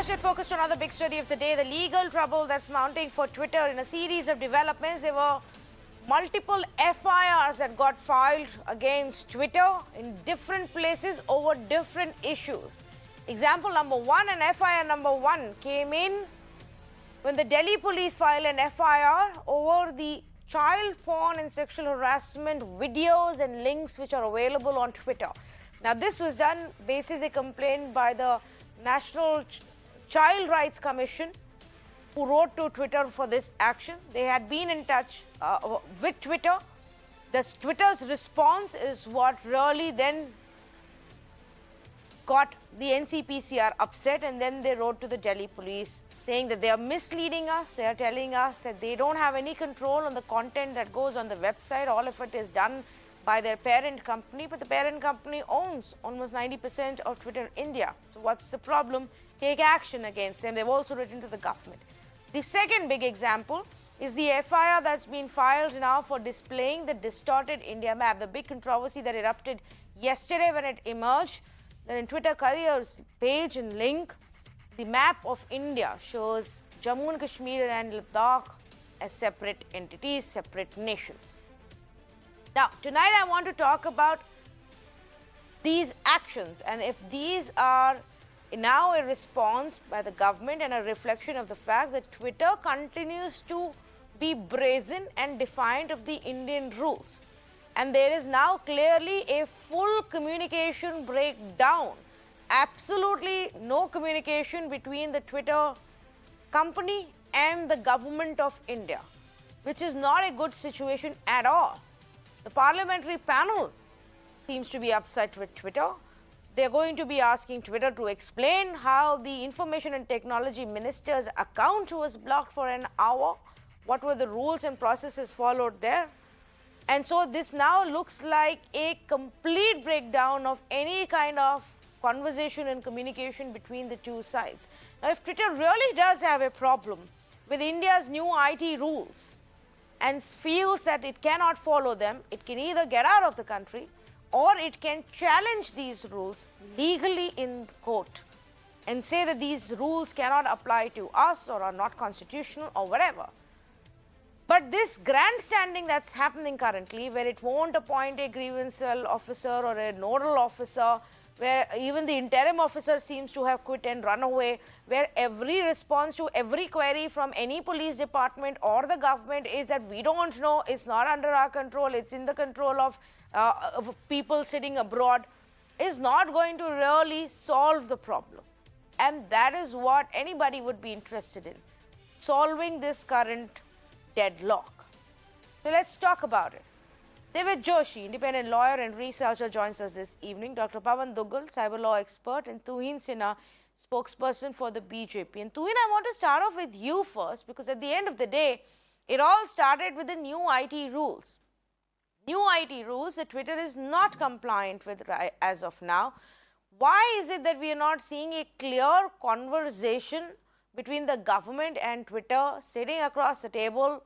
First, it focused on another big story of the day, the legal trouble that's mounting for Twitter. In a series of developments, there were multiple f.i.r.s that got filed against Twitter in different places over different issues. Example number one, and f.i.r. number one came in when the Delhi police filed an f.i.r. over the child porn and sexual harassment videos and links which are available on Twitter. Now, this was done basis a complaint by the National Child Rights Commission, who wrote to Twitter for this action. They had been in touch with Twitter. Twitter's response is what really then got the NCPCR upset, and then they wrote to the Delhi police saying that they are misleading us. They are telling us that they don't have any control on the content that goes on the website. All of it is done by their parent company, but the parent company owns almost 90% of Twitter India. So what's the problem? Take action against them. They've also written to the government. The second big example is the f.i.r. that's been filed now for displaying the distorted India map. The big controversy that erupted yesterday when it emerged that in Twitter Careers page and link, the map of India shows Jammu and Kashmir and Ladakh as separate entities, separate nations. Now, tonight I want to talk about these actions and if these are now a response by the government and a reflection of the fact that Twitter continues to be brazen and defiant of the Indian rules. And there is now clearly a full communication breakdown. Absolutely no communication between the Twitter company and the government of India, which is not a good situation at all. The parliamentary panel seems to be upset with Twitter. They're going to be asking Twitter to explain how the Information and Technology Minister's account was blocked for an hour. What were the rules and processes followed there? And so this now looks like a complete breakdown of any kind of conversation and communication between the two sides. Now, if Twitter really does have a problem with India's new IT rules and feels that it cannot follow them, it can either get out of the country or it can challenge these rules legally in court and say that these rules cannot apply to us or are not constitutional or whatever. But this grandstanding that's happening currently, where it won't appoint a grievance cell officer or a nodal officer, where even the interim officer seems to have quit and run away, where every response to every query from any police department or the government is that we don't know, it's not under our control, it's in the control of people sitting abroad, is not going to really solve the problem. And that is what anybody would be interested in, solving this current deadlock. So let's talk about it. David Joshi, independent lawyer and researcher, joins us this evening. Dr. Pawan Duggal, cyber law expert, and Tuhin Sinha, spokesperson for the BJP. And Tuhin, I want to start off with you first, because at the end of the day, it all started with the new IT rules. New IT rules that Twitter is not compliant with as of now. Why is it that we are not seeing a clear conversation between the government and Twitter sitting across the table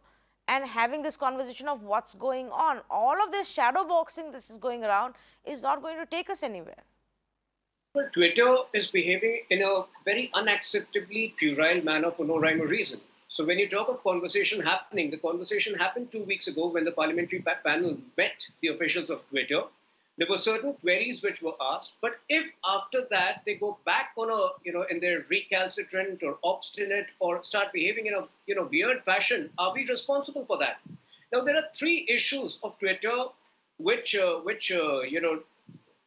and having this conversation of what's going on? All of this shadow boxing this is going around is not going to take us anywhere. Well, Twitter is behaving in a very unacceptably puerile manner for no rhyme or reason. So when you talk of conversation happening, the conversation happened 2 weeks ago when the parliamentary panel met the officials of Twitter. There were certain queries which were asked, but if after that they go back on in their recalcitrant or obstinate or start behaving in a weird fashion, are we responsible for that? Now, there are three issues of Twitter which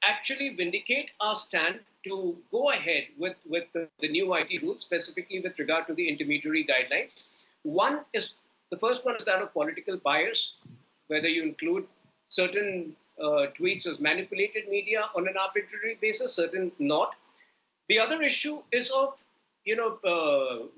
actually vindicate our stand to go ahead with the new IT rules, specifically with regard to the intermediary guidelines. The first one is that of political bias, whether you include certain tweets as manipulated media on an arbitrary basis, certain not. The other issue is of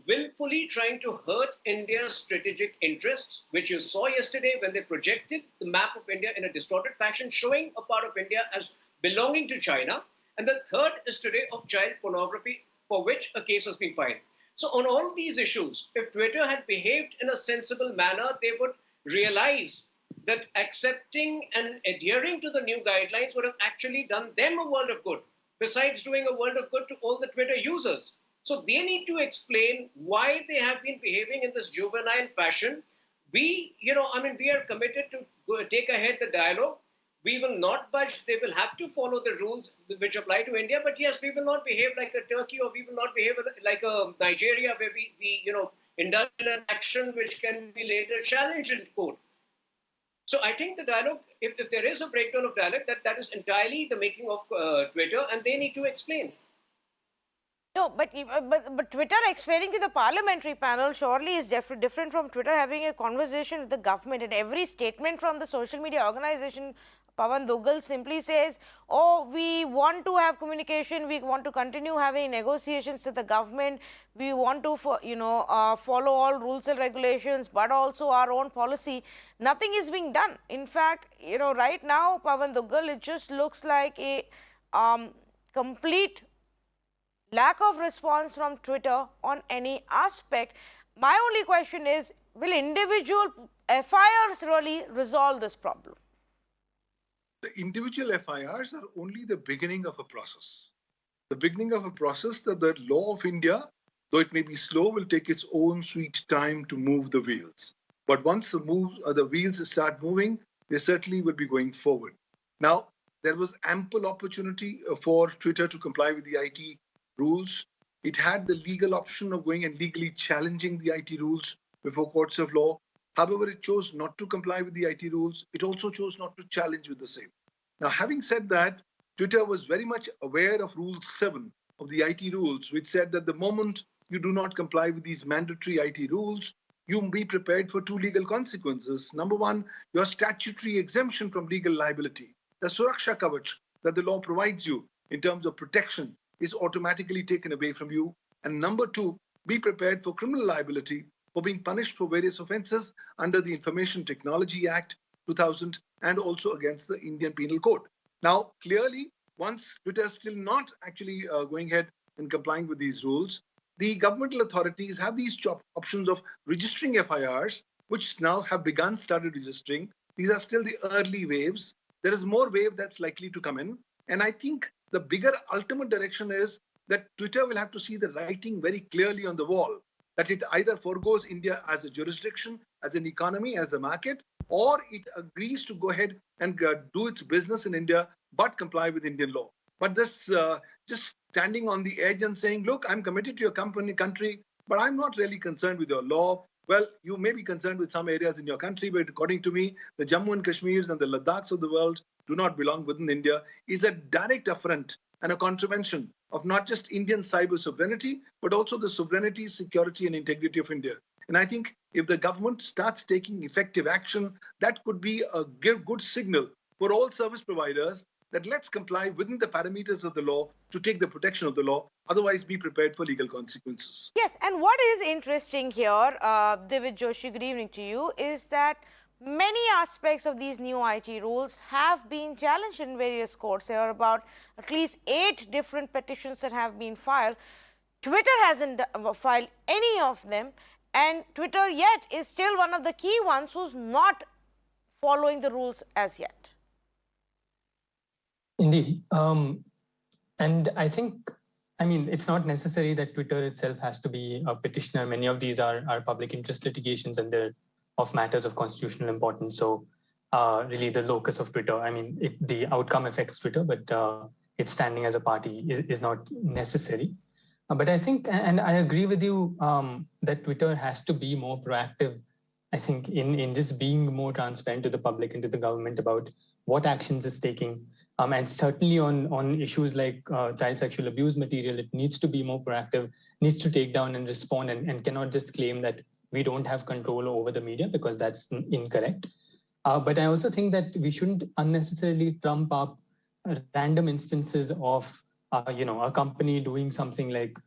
willfully trying to hurt India's strategic interests, which you saw yesterday when they projected the map of India in a distorted fashion, showing a part of India as belonging to China. And the third is today of child pornography, for which a case has been filed. So on all these issues, if Twitter had behaved in a sensible manner, they would realize that accepting and adhering to the new guidelines would have actually done them a world of good, besides doing a world of good to all the Twitter users. So they need to explain why they have been behaving in this juvenile fashion. We are committed to take ahead the dialogue. We will not budge. They will have to follow the rules which apply to India. But yes, we will not behave like a Turkey, or we will not behave like a Nigeria, where we indulge in an action which can be later challenged in court. So I think the dialogue, if there is a breakdown of dialogue, that is entirely the making of Twitter, and they need to explain. No, but Twitter explaining to the parliamentary panel surely is different from Twitter having a conversation with the government. And every statement from the social media organization, Pawan Dugal, simply says, "Oh, we want to have communication. We want to continue having negotiations with the government. We want to, follow all rules and regulations, but also our own policy." Nothing is being done. In fact, right now, Pawan Dugal, it just looks like a complete lack of response from Twitter on any aspect. My only question is, will individual f.i.rs really resolve this problem? The individual f.i.rs are only the beginning of a process. The beginning of a process that the law of India, though it may be slow, will take its own sweet time to move the wheels. But once the wheels start moving, they certainly will be going forward. Now, there was ample opportunity for Twitter to comply with the IT rules. It had the legal option of going and legally challenging the IT rules before courts of law. However, it chose not to comply with the IT rules. It also chose not to challenge with the same. Now, having said that, Twitter was very much aware of Rule 7 of the IT rules, which said that the moment you do not comply with these mandatory IT rules, you be prepared for two legal consequences. Number one, your statutory exemption from legal liability, the Suraksha Kavach that the law provides you in terms of protection, is automatically taken away from you. And number two, be prepared for criminal liability for being punished for various offences under the Information Technology Act 2000 and also against the Indian Penal Code. Now, clearly, once Twitter is still not actually going ahead and complying with these rules, the governmental authorities have these options of registering f.i.rs, which now have started registering. These are still the early waves. There is more wave that's likely to come in. And I think the bigger ultimate direction is that Twitter will have to see the writing very clearly on the wall, that it either forgoes India as a jurisdiction, as an economy, as a market, or it agrees to go ahead and do its business in India, but comply with Indian law. But this just standing on the edge and saying, look, I'm committed to your country, but I'm not really concerned with your law. Well, you may be concerned with some areas in your country, but according to me, the Jammu and Kashmirs and the Ladakh of the world do not belong within India, is a direct affront and a contravention of not just Indian cyber sovereignty, but also the sovereignty, security, and integrity of India. And I think if the government starts taking effective action, that could be a good signal for all service providers that let's comply within the parameters of the law to take the protection of the law. Otherwise, be prepared for legal consequences. Yes, and what is interesting here, David Joshi, good evening to you, is that many aspects of these new IT rules have been challenged in various courts. There are about at least 8 different petitions that have been filed. Twitter hasn't filed any of them, and Twitter yet is still one of the key ones who's not following the rules as yet. Indeed. And I think, it's not necessary that Twitter itself has to be a petitioner. Many of these are public interest litigations and they're of matters of constitutional importance. So really the locus of Twitter, the outcome affects Twitter, but its standing as a party is not necessary. But I think, and I agree with you, that Twitter has to be more proactive, I think, in just being more transparent to the public and to the government about what actions it's taking. And certainly on issues like child sexual abuse material, it needs to be more proactive, needs to take down and respond, and cannot just claim that we don't have control over the media, because that's incorrect. But I also think that we shouldn't unnecessarily trump up random instances of a company doing something like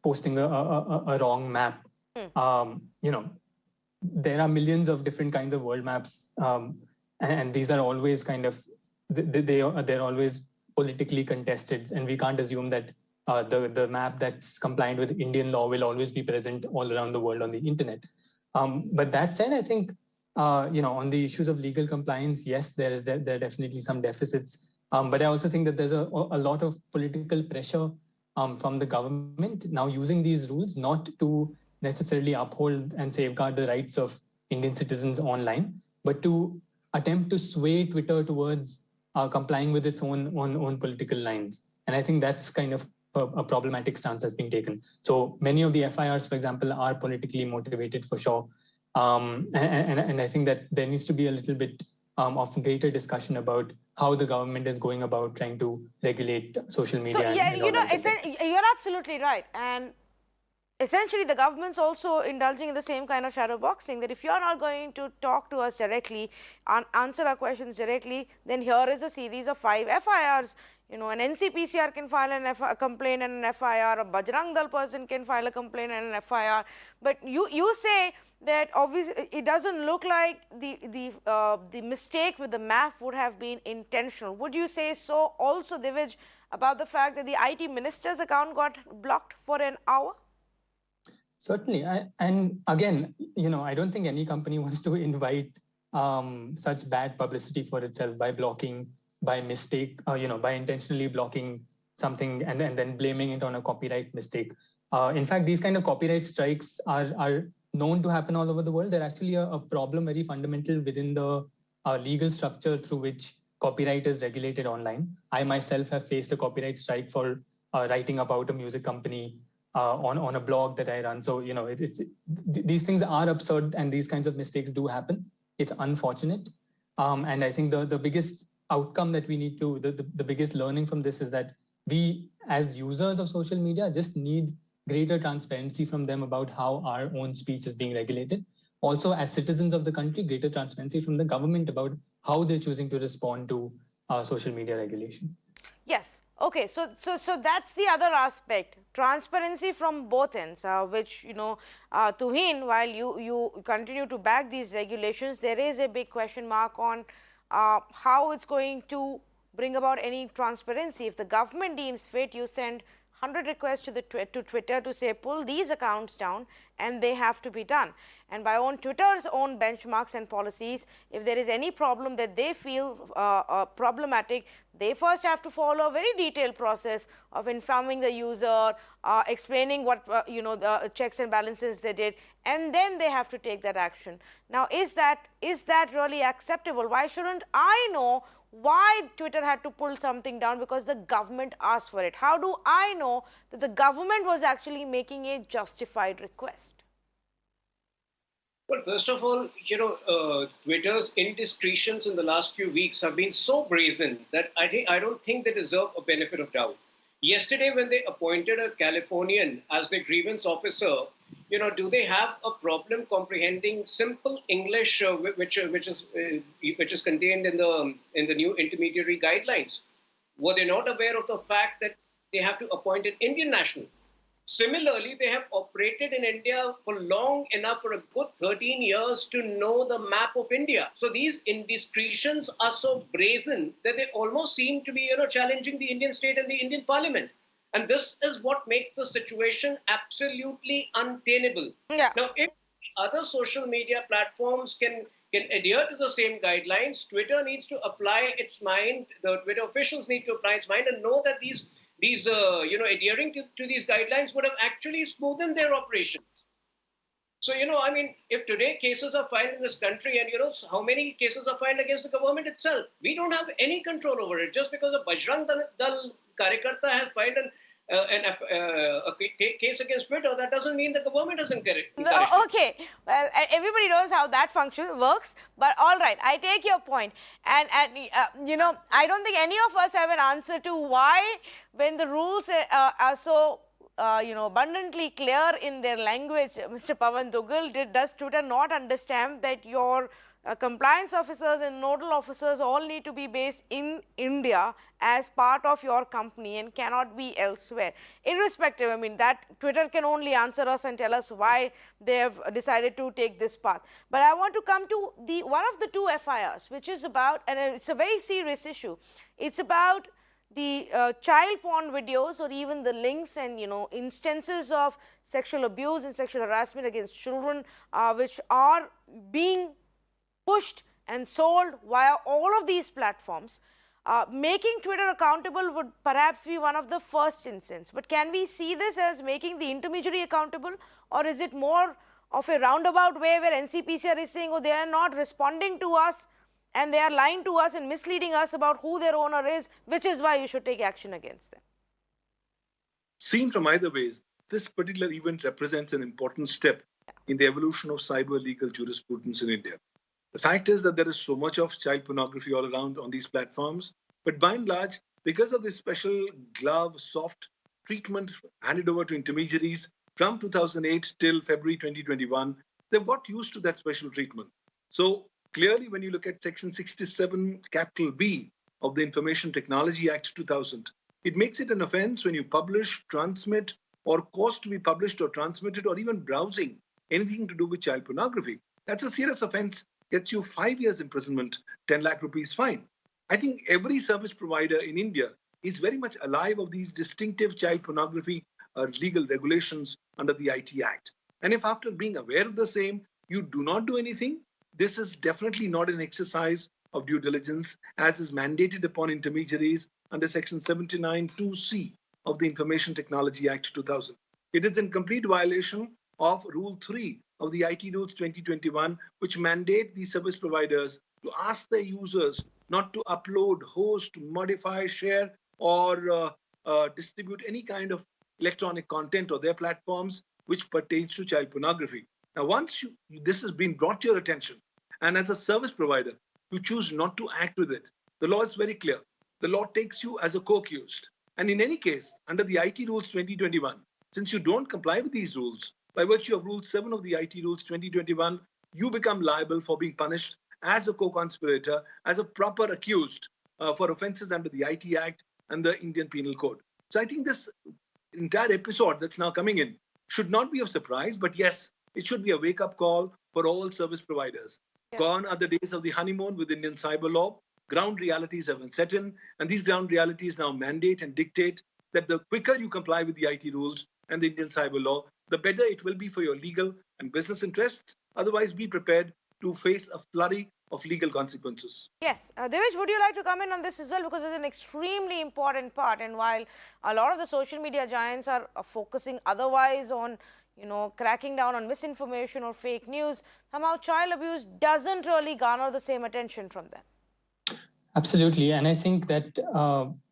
posting a wrong map. There are millions of different kinds of world maps, and these are always they're always politically contested, and we can't assume that the map that's compliant with Indian law will always be present all around the world on the internet. But that said, I think on the issues of legal compliance, yes, there are definitely some deficits. But I also think that there's a lot of political pressure from the government now using these rules not to necessarily uphold and safeguard the rights of Indian citizens online, but to attempt to sway Twitter towards complying with its own political lines. And I think that's kind of a problematic stance that's being taken. So many of the f.i.r.s, for example, are politically motivated for sure. And I think that there needs to be a little bit of greater discussion about how the government is going about trying to regulate social media. So, yeah, and all that. you're absolutely right. And essentially, the government's also indulging in the same kind of shadow boxing, that if you're not going to talk to us directly, answer our questions directly, then here is a series of 5 f.i.r.s. You know, an NCPCR can file a complaint and an f.i.r. A Bajrang Dal person can file a complaint and an f.i.r. But you say that obviously it doesn't look like the mistake with the map would have been intentional. Would you say so also, Divij, about the fact that the IT minister's account got blocked for an hour? Certainly. And again, I don't think any company wants to invite such bad publicity for itself by blocking, by mistake, by intentionally blocking something and then blaming it on a copyright mistake. In fact, these kind of copyright strikes are known to happen all over the world. They're actually a problem very fundamental within the legal structure through which copyright is regulated online. I myself have faced a copyright strike for writing about a music company on a blog that I run. So, these things are absurd and these kinds of mistakes do happen. It's unfortunate. And I think the biggest outcome that we need to, the biggest learning from this is that we as users of social media just need greater transparency from them about how our own speech is being regulated. Also, as citizens of the country, greater transparency from the government about how they're choosing to respond to social media regulation. Yes. Okay, so that's the other aspect, transparency from both ends, which, Tuhin, while you continue to back these regulations, there is a big question mark on how it's going to bring about any transparency. If the government deems fit, you send 100 requests to Twitter to say pull these accounts down, and they have to be done. And by Twitter's own benchmarks and policies, if there is any problem that they feel problematic, they first have to follow a very detailed process of informing the user, explaining what the checks and balances they did, and then they have to take that action. Now, is that really acceptable? Why shouldn't I know why Twitter had to pull something down because the government asked for it? How do I know that the government was actually making a justified request? Well, first of all, Twitter's indiscretions in the last few weeks have been so brazen that I don't think they deserve a benefit of doubt. Yesterday, when they appointed a Californian as their grievance officer, do they have a problem comprehending simple English, which is contained in the new intermediary guidelines? Were they not aware of the fact that they have to appoint an Indian national? Similarly, they have operated in India for long enough, for a good 13 years, to know the map of India. So these indiscretions are so brazen that they almost seem to be, challenging the Indian state and the Indian parliament. And this is what makes the situation absolutely untenable. Yeah. Now, if other social media platforms can adhere to the same guidelines, Twitter needs to apply its mind. The Twitter officials need to apply its mind and know that these adhering to these guidelines would have actually smoothened their operations. So, if today cases are filed in this country and, how many cases are filed against the government itself, we don't have any control over it. Just because a Bajrang Dal Karyakarta has filed a case against Twitter, that doesn't mean the government has encouraged it. Okay, well, everybody knows how that function works, but all right, I take your point. And I don't think any of us have an answer to why, when the rules are so abundantly clear in their language, Mr. Pawan Dugal, does Twitter not understand that your compliance officers and nodal officers all need to be based in India as part of your company and cannot be elsewhere? Irrespective, that Twitter can only answer us and tell us why they have decided to take this path. But I want to come to one of the two f.i.r.s, which is about, and it's a very serious issue, it's about the child porn videos or even the links and instances of sexual abuse and sexual harassment against children which are being pushed and sold via all of these platforms. Making Twitter accountable would perhaps be one of the first instances. But can we see this as making the intermediary accountable, or is it more of a roundabout way where NCPCR is saying, oh, they are not responding to us and they are lying to us and misleading us about who their owner is, which is why you should take action against them? Seen from either ways, this particular event represents an important step in the evolution of cyber legal jurisprudence in India. The fact is that there is so much of child pornography all around on these platforms, but by and large, because of this special glove, soft treatment handed over to intermediaries from 2008 till February 2021, they've got used to that special treatment. So clearly, when you look at Section 67, capital B of the Information Technology Act 2000, it makes it an offense when you publish, transmit, or cause to be published or transmitted, or even browsing anything to do with child pornography. That's a serious offense, gets you 5 years imprisonment, 10 lakh rupees fine. I think every service provider in India is very much alive of these distinctive child pornography legal regulations under the IT Act. And if after being aware of the same, you do not do anything, this is definitely not an exercise of due diligence as is mandated upon intermediaries under Section 79(2)(c) of the Information Technology Act 2000. It is in complete violation of Rule 3 of the IT Rules 2021, which mandate the service providers to ask their users not to upload, host, modify, share, or distribute any kind of electronic content or their platforms which pertains to child pornography. Now, once this has been brought to your attention, and as a service provider, you choose not to act with it, the law is very clear. The law takes you as a co-accused. And in any case, under the IT Rules 2021, since you don't comply with these rules, by virtue of Rule 7 of the IT Rules 2021, you become liable for being punished as a co-conspirator, as a proper accused for offenses under the IT Act and the Indian Penal Code. So I think this entire episode that's now coming in should not be of surprise, but yes, it should be a wake-up call for all service providers. Yeah. Gone are the days of the honeymoon with Indian cyber law. Ground realities have been set in, and these ground realities now mandate and dictate that the quicker you comply with the IT rules and the Indian cyber law, the better it will be for your legal and business interests. Otherwise, be prepared to face a flurry of legal consequences. Yes. Devesh, would you like to comment on this as well? Because it's an extremely important part. And while a lot of the social media giants are focusing otherwise on, cracking down on misinformation or fake news, somehow child abuse doesn't really garner the same attention from them. Absolutely. And I think that,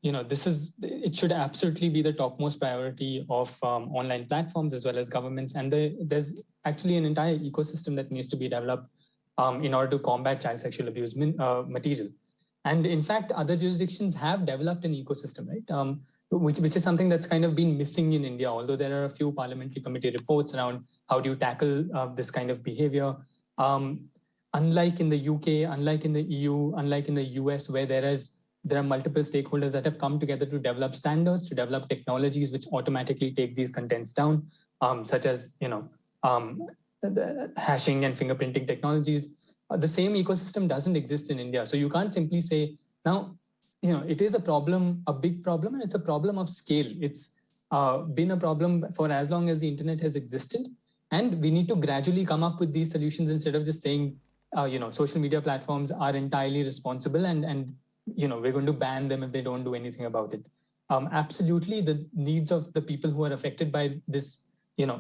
it should absolutely be the topmost priority of online platforms as well as governments. And there's actually an entire ecosystem that needs to be developed in order to combat child sexual abuse material. And in fact, other jurisdictions have developed an ecosystem, right? Which is something that's kind of been missing in India, although there are a few parliamentary committee reports around how do you tackle this kind of behavior. Unlike in the UK, unlike in the EU, unlike in the US, where there are multiple stakeholders that have come together to develop standards, to develop technologies which automatically take these contents down, such as the hashing and fingerprinting technologies. The same ecosystem doesn't exist in India. So you can't simply say, now, it is a problem, a big problem, and it's a problem of scale. It's been a problem for as long as the internet has existed. And we need to gradually come up with these solutions instead of just saying, social media platforms are entirely responsible and we're going to ban them if they don't do anything about it. Absolutely, the needs of the people who are affected by this,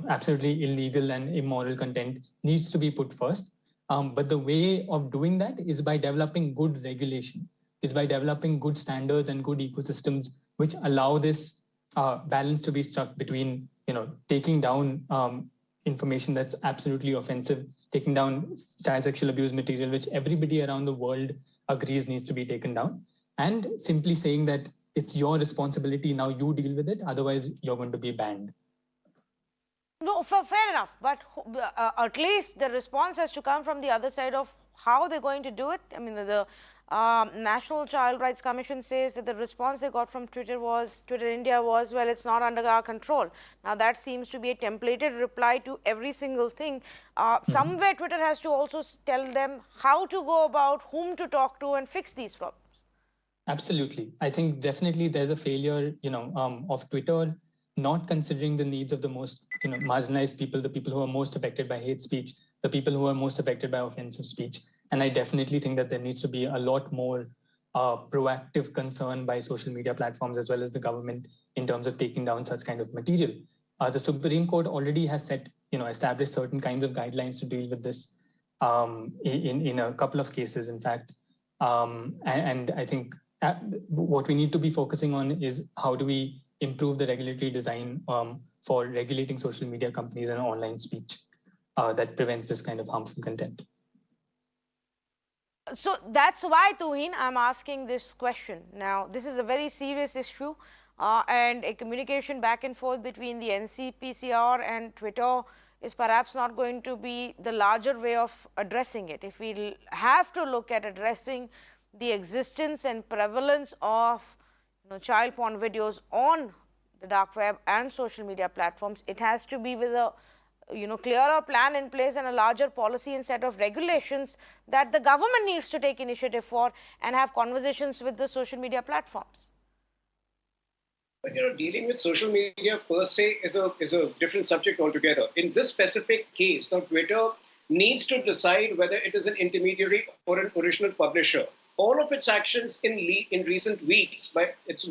absolutely illegal and immoral content needs to be put first. But the way of doing that is by developing good regulation, is by developing good standards and good ecosystems which allow this balance to be struck between, taking down information that's absolutely offensive, taking down child sexual abuse material, which everybody around the world agrees needs to be taken down, and simply saying that it's your responsibility, now you deal with it, otherwise you're going to be banned. No, fair enough. But at least the response has to come from the other side of how they're going to do it. I mean, the National Child Rights Commission says that the response they got from Twitter India was, well, it's not under our control. Now, that seems to be a templated reply to every single thing. Somewhere, Twitter has to also tell them how to go about, whom to talk to, and fix these problems. Absolutely. I think definitely there's a failure, of Twitter not considering the needs of the most, marginalized people, the people who are most affected by hate speech, the people who are most affected by offensive speech. And I definitely think that there needs to be a lot more proactive concern by social media platforms as well as the government in terms of taking down such kind of material. The Supreme Court already has established certain kinds of guidelines to deal with this in a couple of cases, in fact. And I think what we need to be focusing on is how do we improve the regulatory design for regulating social media companies and online speech that prevents this kind of harmful content. So that's why, Tuhin, I'm asking this question. Now, this is a very serious issue, and a communication back and forth between the NCPCR and Twitter is perhaps not going to be the larger way of addressing it. If we have to look at addressing the existence and prevalence of child porn videos on the dark web and social media platforms, it has to be with a clearer plan in place and a larger policy and set of regulations that the government needs to take initiative for and have conversations with the social media platforms. But dealing with social media per se is a different subject altogether. In this specific case, now Twitter needs to decide whether it is an intermediary or an original publisher. All of its actions in recent weeks, by its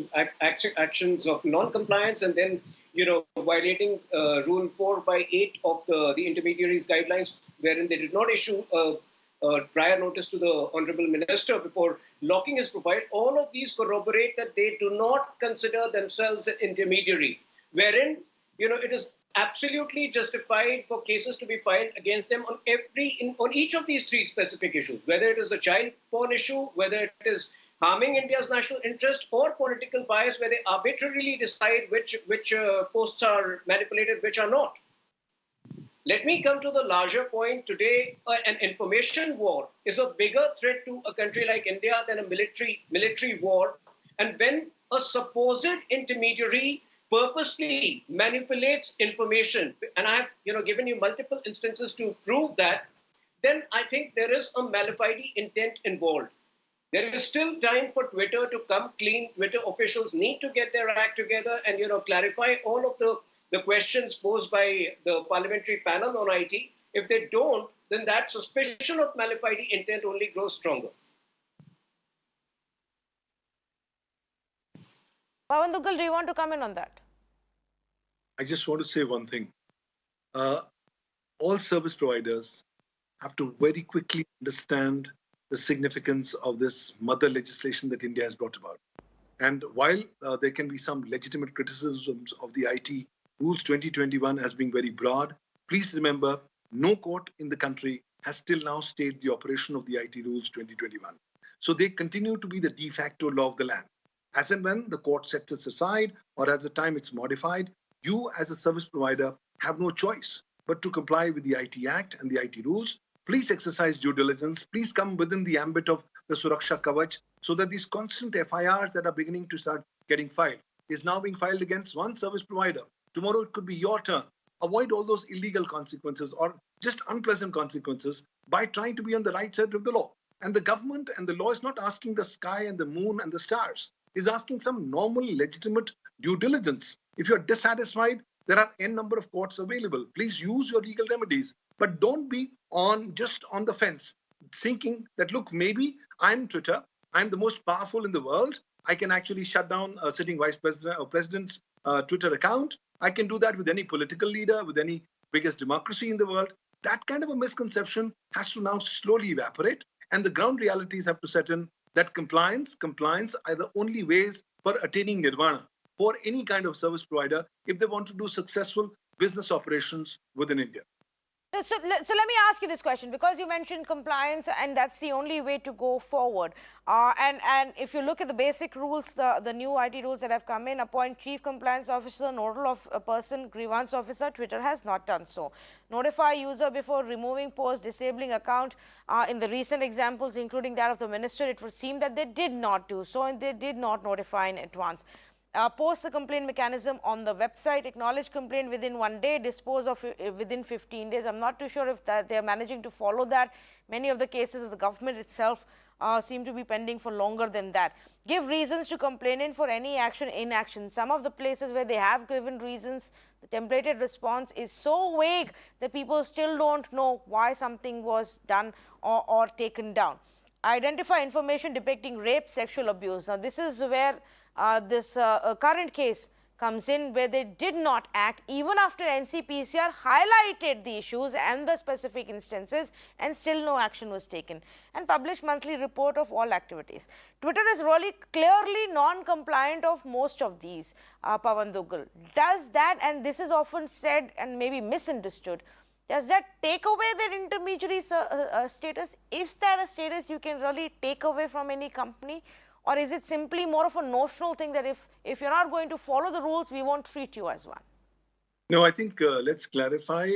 actions of non-compliance and then violating Rule 4/8 of the intermediaries guidelines, wherein they did not issue a prior notice to the Honorable Minister before locking his profile, all of these corroborate that they do not consider themselves an intermediary, wherein it is absolutely justified for cases to be filed against them on each of these three specific issues, whether it is a child porn issue, whether it is harming India's national interest, or political bias, where they arbitrarily decide which posts are manipulated, which are not. Let me come to the larger point today. An information war is a bigger threat to a country like India than a military war. And when a supposed intermediary purposely manipulates information, and I have given you multiple instances to prove that, then I think there is a malafide intent involved. There is still time for Twitter to come clean. Twitter officials need to get their act together and clarify all of the questions posed by the parliamentary panel on IT. If they don't, then that suspicion of malafide intent only grows stronger. Pawan Duggal, do you want to comment on that? I just want to say one thing. All service providers have to very quickly understand the significance of this mother legislation that India has brought about. And while there can be some legitimate criticisms of the IT rules 2021 as being very broad, please remember, no court in the country has till now stayed the operation of the IT rules 2021. So they continue to be the de facto law of the land. As and when the court sets it aside or as the time it's modified, you as a service provider have no choice but to comply with the IT Act and the IT rules. Please exercise due diligence. Please come within the ambit of the Suraksha Kavach so that these constant f.i.r. that are beginning to start getting filed is now being filed against one service provider. Tomorrow it could be your turn. Avoid all those illegal consequences or just unpleasant consequences by trying to be on the right side of the law. And the government and the law is not asking the sky and the moon and the stars. It's asking some normal, legitimate due diligence. If you're dissatisfied, there are n number of courts available. Please use your legal remedies, but don't be just on the fence, thinking that, look, maybe I'm Twitter, I'm the most powerful in the world. I can actually shut down a sitting vice president or president's Twitter account. I can do that with any political leader, with any biggest democracy in the world. That kind of a misconception has to now slowly evaporate, and the ground realities have to set in that compliance are the only ways for attaining nirvana for any kind of service provider if they want to do successful business operations within India. So let me ask you this question, because you mentioned compliance and that's the only way to go forward. And if you look at the basic rules, the new IT rules that have come in, appoint chief compliance officer, nodal of a person, grievance officer. Twitter has not done so. Notify user before removing post, disabling account. In the recent examples, including that of the minister, it would seem that they did not do so and they did not notify in advance. Post the complaint mechanism on the website, acknowledge complaint within 1 day, dispose of it within 15 days. I'm not too sure if they are managing to follow that. Many of the cases of the government itself seem to be pending for longer than that. Give reasons to complainant for any action, inaction. Some of the places where they have given reasons, the templated response is so vague that people still don't know why something was done or taken down. identify information depicting rape, sexual abuse. Now, this is where this current case comes in, where they did not act even after NCPCR highlighted the issues and the specific instances, and still no action was taken, and published monthly report of all activities. Twitter is really clearly non-compliant of most of these, Pawan Duggal. Does that, and this is often said and maybe misunderstood, does that take away their intermediary status? Is that a status you can really take away from any company? Or is it simply more of a notional thing that if you're not going to follow the rules, we won't treat you as one? No, I think let's clarify.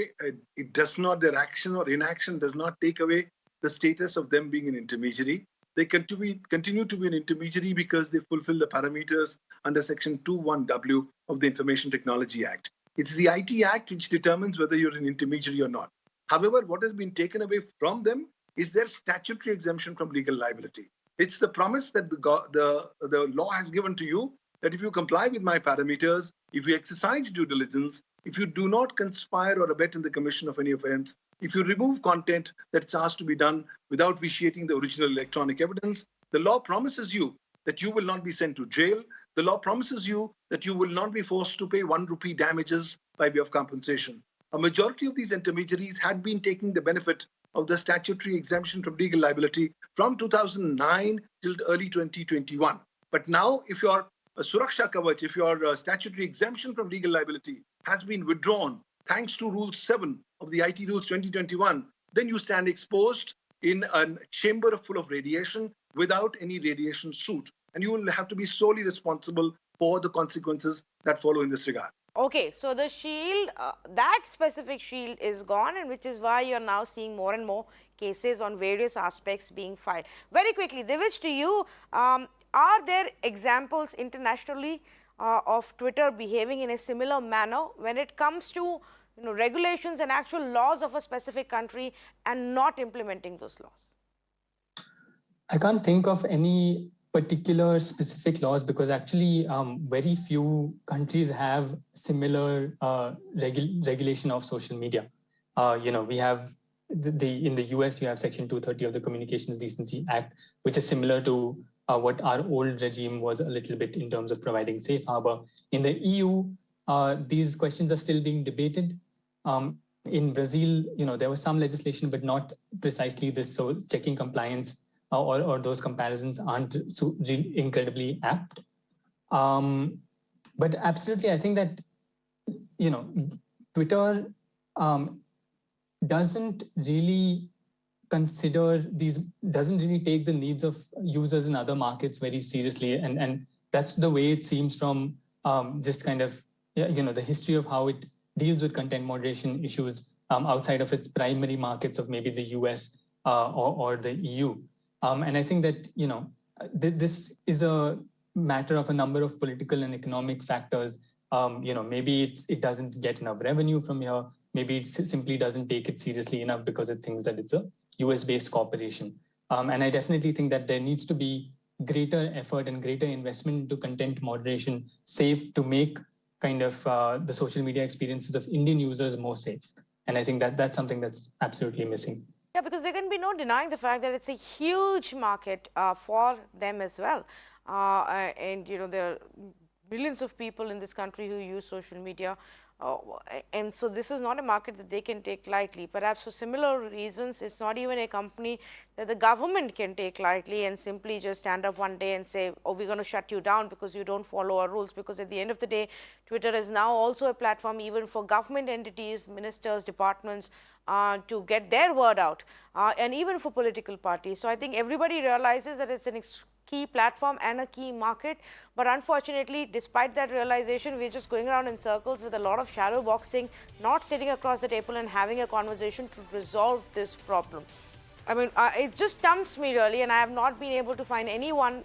It does not, their action or inaction does not take away the status of them being an intermediary. They continue to be an intermediary because they fulfill the parameters under Section 21W of the Information Technology Act. It's the IT Act which determines whether you're an intermediary or not. However, what has been taken away from them is their statutory exemption from legal liability. It's the promise that the law has given to you that if you comply with my parameters, if you exercise due diligence, if you do not conspire or abet in the commission of any offense, if you remove content that's asked to be done without vitiating the original electronic evidence, the law promises you that you will not be sent to jail. The law promises you that you will not be forced to pay 1 rupee damages by way of compensation. A majority of these intermediaries had been taking the benefit of the statutory exemption from legal liability from 2009 till early 2021. But now, if your Suraksha Kavach, if your statutory exemption from legal liability has been withdrawn thanks to Rule 7 of the IT Rules 2021, then you stand exposed in a chamber full of radiation without any radiation suit. And you will have to be solely responsible for the consequences that follow in this regard. Okay, so the shield, that specific shield is gone, and which is why you're now seeing more and more cases on various aspects being filed. Very quickly, Divij, to you, are there examples internationally of Twitter behaving in a similar manner when it comes to regulations and actual laws of a specific country and not implementing those laws? I can't think of any particular specific laws because actually very few countries have similar regulation of social media. We have in the US, you have Section 230 of the Communications Decency Act, which is similar to what our old regime was a little bit in terms of providing safe harbor. In the EU, these questions are still being debated. In Brazil, there was some legislation, but not precisely this. So checking compliance or those comparisons aren't so incredibly apt. But absolutely, I think that, Twitter doesn't really take the needs of users in other markets very seriously. And that's the way it seems from just kind of, the history of how it deals with content moderation issues outside of its primary markets of maybe the US or the EU. And I think that, this is a matter of a number of political and economic factors. Maybe it doesn't get enough revenue from here. Maybe it simply doesn't take it seriously enough because it thinks that it's a US-based corporation. And I definitely think that there needs to be greater effort and greater investment into content moderation safe to make kind of the social media experiences of Indian users more safe. And I think that that's something that's absolutely missing. Yeah, because there can be no denying the fact that it's a huge market for them as well. And, there are millions of people in this country who use social media. And so this is not a market that they can take lightly. Perhaps for similar reasons, it's not even a company that the government can take lightly and simply just stand up one day and say, oh, we're going to shut you down because you don't follow our rules. Because at the end of the day, Twitter is now also a platform even for government entities, ministers, departments, to get their word out, and even for political parties. So I think everybody realizes that it's a key platform and a key market. But unfortunately, despite that realization, we're just going around in circles with a lot of shadow boxing, not sitting across the table and having a conversation to resolve this problem. I mean, it just stumps me really, and I have not been able to find anyone,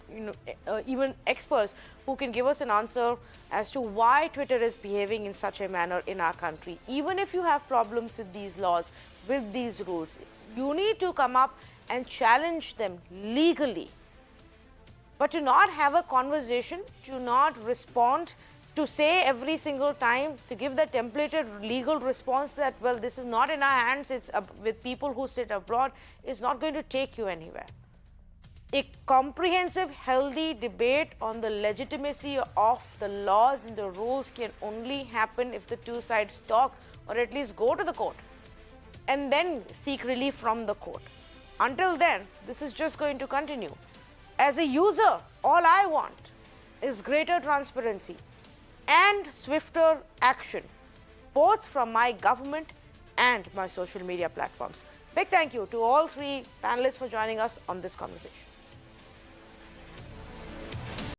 even experts, who can give us an answer as to why Twitter is behaving in such a manner in our country. Even if you have problems with these laws, with these rules, you need to come up and challenge them legally. But to not have a conversation, to not respond, to say every single time, to give the templated legal response that, well, this is not in our hands, it's with people who sit abroad, is not going to take you anywhere. A comprehensive, healthy debate on the legitimacy of the laws and the rules can only happen if the two sides talk, or at least go to the court and then seek relief from the court. Until then, this is just going to continue. As a user, all I want is greater transparency and swifter action, both from my government and my social media platforms. Big thank you to all three panelists for joining us on this conversation.